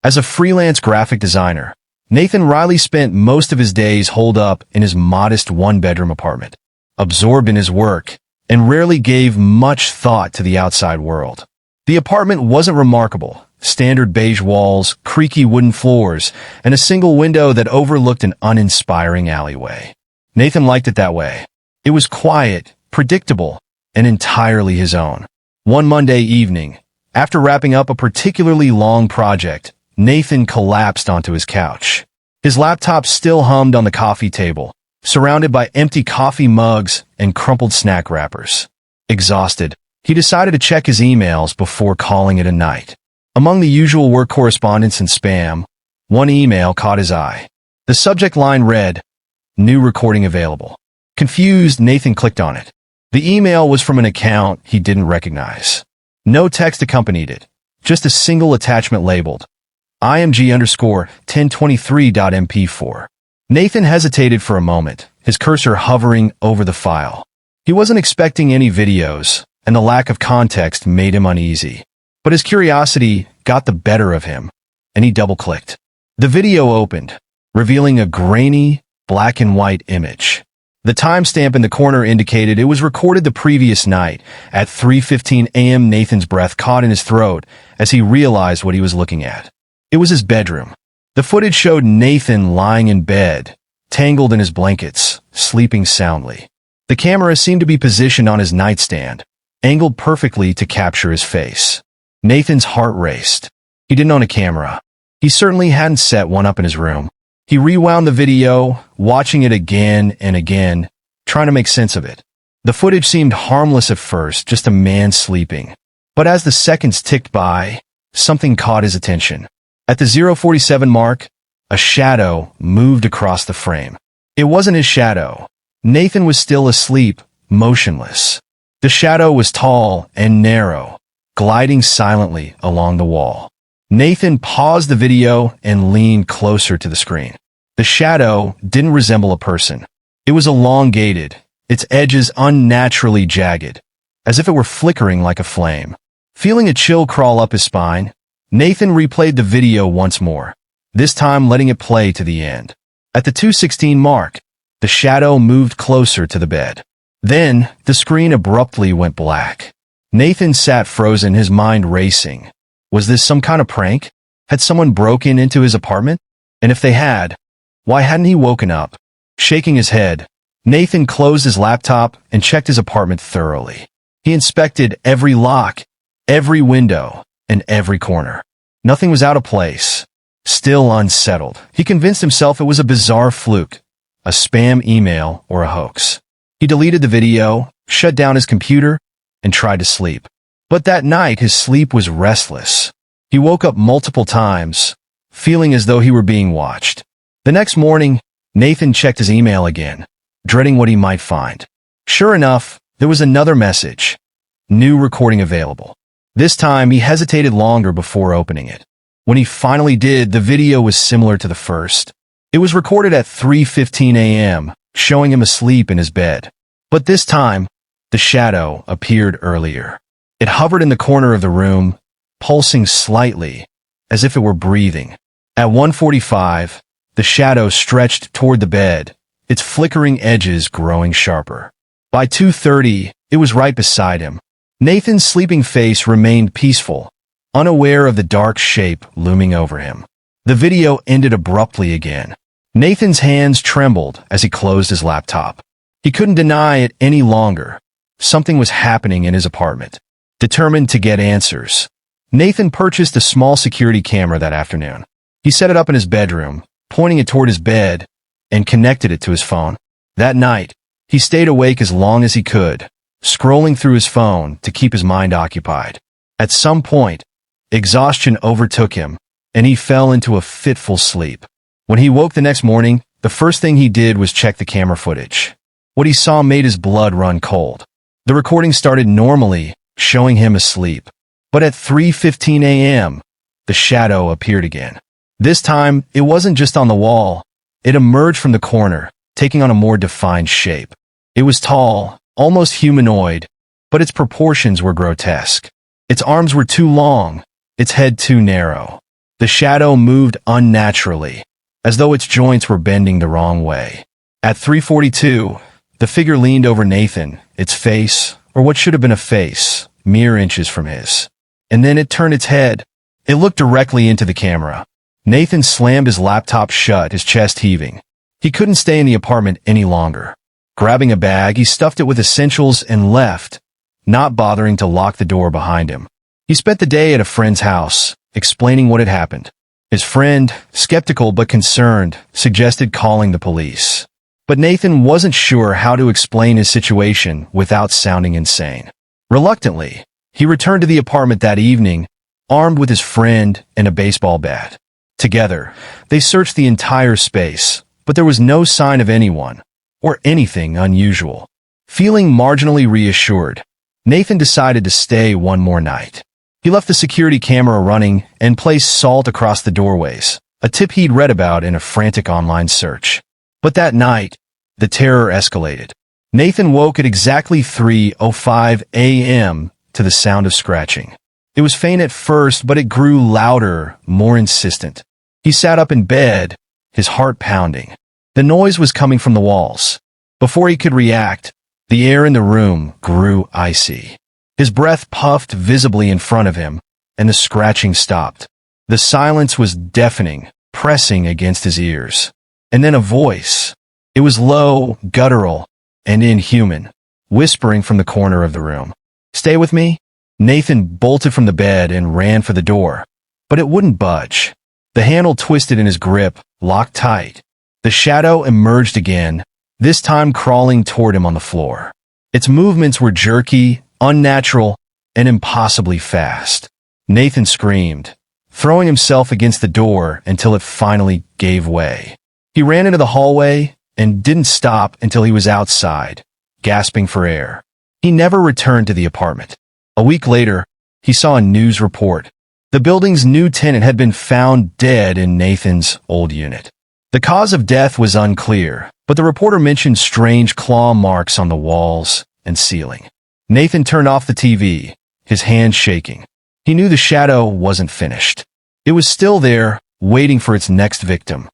As a freelance graphic designer, Nathan Riley spent most of his days holed up in his modest one-bedroom apartment, absorbed in his work, and rarely gave much thought to the outside world. The apartment wasn't remarkable. Standard beige walls, creaky wooden floors, and a single window that overlooked an uninspiring alleyway. Nathan liked it that way. It was quiet, predictable, and entirely his own. One Monday evening, after wrapping up a particularly long project, Nathan collapsed onto his couch. His laptop still hummed on the coffee table, surrounded by empty coffee mugs and crumpled snack wrappers. Exhausted, he decided to check his emails before calling it a night. Among the usual work correspondence and spam, one email caught his eye. The subject line read, "New recording available." Confused, Nathan clicked on it. The email was from an account he didn't recognize. No text accompanied it, just a single attachment labeled img_1023.mp4. Nathan hesitated for a moment, his cursor hovering over the file. He wasn't expecting any videos, and the lack of context made him uneasy. But his curiosity got the better of him, and he double-clicked. The video opened, revealing a grainy, black and white image. The timestamp in the corner indicated it was recorded the previous night at 3:15 a.m. Nathan's breath caught in his throat as he realized what he was looking at. It was his bedroom. The footage showed Nathan lying in bed, tangled in his blankets, sleeping soundly. The camera seemed to be positioned on his nightstand, angled perfectly to capture his face. Nathan's heart raced. He didn't own a camera. He certainly hadn't set one up in his room. He rewound the video, watching it again and again, trying to make sense of it. The footage seemed harmless at first, just a man sleeping. But as the seconds ticked by, something caught his attention. At the 0:47 mark, a shadow moved across the frame. It wasn't his shadow. Nathan was still asleep, motionless. The shadow was tall and narrow, gliding silently along the wall. Nathan paused the video and leaned closer to the screen. The shadow didn't resemble a person. It was elongated, its edges unnaturally jagged, as if it were flickering like a flame. Feeling a chill crawl up his spine, Nathan replayed the video once more, this time letting it play to the end. At the 2:16 mark, the shadow moved closer to the bed. Then, the screen abruptly went black. Nathan sat frozen, his mind racing. Was this some kind of prank? Had someone broken into his apartment? And if they had, why hadn't he woken up? Shaking his head, Nathan closed his laptop and checked his apartment thoroughly. He inspected every lock, every window, and every corner. Nothing was out of place. Still unsettled, he convinced himself it was a bizarre fluke, a spam email or a hoax. He deleted the video, shut down his computer, and tried to sleep. But that night, his sleep was restless. He woke up multiple times, feeling as though he were being watched. The next morning, Nathan checked his email again, dreading what he might find. Sure enough, there was another message. New recording available. This time, he hesitated longer before opening it. When he finally did, the video was similar to the first. It was recorded at 3:15 a.m., showing him asleep in his bed. But this time, the shadow appeared earlier. It hovered in the corner of the room, pulsing slightly, as if it were breathing. At 1:45, the shadow stretched toward the bed, its flickering edges growing sharper. By 2:30, it was right beside him. Nathan's sleeping face remained peaceful, unaware of the dark shape looming over him. The video ended abruptly again. Nathan's hands trembled as he closed his laptop. He couldn't deny it any longer. Something was happening in his apartment. Determined to get answers, Nathan purchased a small security camera that afternoon. He set it up in his bedroom, pointing it toward his bed, and connected it to his phone. That night, he stayed awake as long as he could, scrolling through his phone to keep his mind occupied. At some point, exhaustion overtook him, and he fell into a fitful sleep. When he woke the next morning, the first thing he did was check the camera footage. What he saw made his blood run cold. The recording started normally, showing him asleep. But at 3:15 a.m., the shadow appeared again. This time, it wasn't just on the wall. It emerged from the corner, taking on a more defined shape. It was tall, almost humanoid, but its proportions were grotesque. Its arms were too long, its head too narrow. The shadow moved unnaturally, as though its joints were bending the wrong way. At 3:42, the figure leaned over Nathan, its face, or what should have been a face, mere inches from his. And then it turned its head. It looked directly into the camera. Nathan slammed his laptop shut, his chest heaving. He couldn't stay in the apartment any longer. Grabbing a bag, he stuffed it with essentials and left, not bothering to lock the door behind him. He spent the day at a friend's house, explaining what had happened. His friend, skeptical but concerned, suggested calling the police. But Nathan wasn't sure how to explain his situation without sounding insane. Reluctantly, he returned to the apartment that evening, armed with his friend and a baseball bat. Together, they searched the entire space, but there was no sign of anyone, or anything unusual. Feeling marginally reassured, Nathan decided to stay one more night. He left the security camera running and placed salt across the doorways, a tip he'd read about in a frantic online search. But that night, the terror escalated. Nathan woke at exactly 3:05 a.m. to the sound of scratching. It was faint at first, but it grew louder, more insistent. He sat up in bed, his heart pounding. The noise was coming from the walls. Before he could react, the air in the room grew icy. His breath puffed visibly in front of him, and the scratching stopped. The silence was deafening, pressing against his ears. And then a voice. It was low, guttural, and inhuman, whispering from the corner of the room. "Stay with me?" Nathan bolted from the bed and ran for the door, but it wouldn't budge. The handle twisted in his grip, locked tight. The shadow emerged again, this time crawling toward him on the floor. Its movements were jerky, unnatural, and impossibly fast. Nathan screamed, throwing himself against the door until it finally gave way. He ran into the hallway and didn't stop until he was outside, gasping for air. He never returned to the apartment. A week later, he saw a news report. The building's new tenant had been found dead in Nathan's old unit. The cause of death was unclear, but the reporter mentioned strange claw marks on the walls and ceiling. Nathan turned off the TV, his hands shaking. He knew the shadow wasn't finished. It was still there, waiting for its next victim.